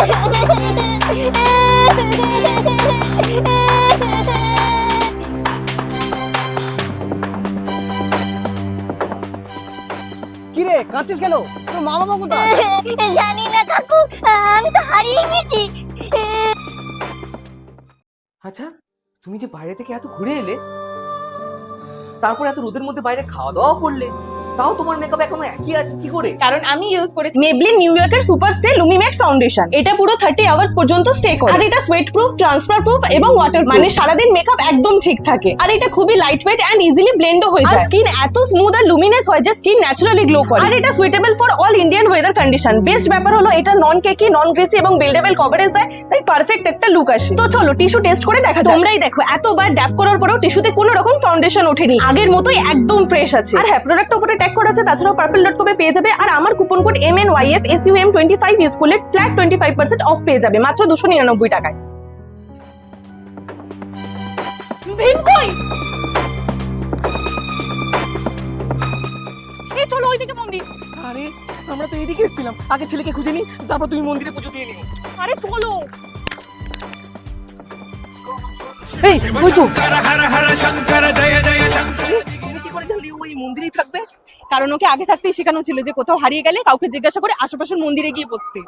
কিরে কাঁদছিস কেন? তোর মা বাবা কোথায়? জানি না কাকু, আমি তো হারিয়ে গেছি। আচ্ছা, তুমি যে বাইরে থেকে এত ঘুরে এলে, তারপর এত রোদের মধ্যে বাইরে খাওয়া দাওয়া করলে, তাও তোমার মেকআপ এখনো একই আছে, কি করে? কারণ আমি ইউজ করেছি মেবলিন নিউ ইয়র্কের সুপার স্টে লুমিমেট ফাউন্ডেশন। এটা পুরো 30 আওয়ার্স পর্যন্ত স্টে করে, আর এটা সোয়েট প্রুফ, ট্রান্সফার প্রুফ এবং ওয়াটার, মানে সারাদিন মেকআপ একদম ঠিক থাকে। আর এটা খুবই লাইট ওয়েট এন্ড ইজিলি ব্লেন্ডও হয়ে যায়। স্কিন এত স্মুথ আর লুমিনাস হয় যে স্কিন ন্যাচারালি গ্লো করে। আর এটা suitable for all Indian weather condition. Best ব্যাপার হলো এটা নন কেকি, নন গ্রেসি এবং বিল্ডেবল কভারেজ দেয়, তাই পারফেক্ট একটা লুক আসে। তো চলো টিস্যু টেস্ট করে দেখা যাক। তোমরাই দেখো, এতবার ড্যাপ করার পরেও টিস্যুতে কোনো রকম ফাউন্ডেশন ওঠেনি, আগের মতোই একদম ফ্রেশ আছে। আর হ্যাঁ, প্রোডাক্টের উপরে ট্যাগ করা আছে, তাছাড়াও purple.com এ পেয়ে যাবে। আর আমার কুপন কোড MNYFSUM25 ইউজ করলে ফ্ল্যাট 25% অফ পেয়ে যাবে মাত্র 299 টাকায়। ভীম কই? এই চলো ওইদিকে মন্দির। আরে আমরা তো এদিকে এসেছিলাম, আগে ছেলেকে খুঁজে নি, তারপর তুমি মন্দিরে পুজো দিয়ে নিও। আরে চলো। এই ওই তো, তুমি কি করে জানলি ওই মন্দিরেই থাকবে? কারণ ওকে আগে থাকতেই শেখানো ছিল যে কোথাও হারিয়ে গেলে কাউকে জিজ্ঞাসা করে আশেপাশের মন্দিরে গিয়ে বসতে।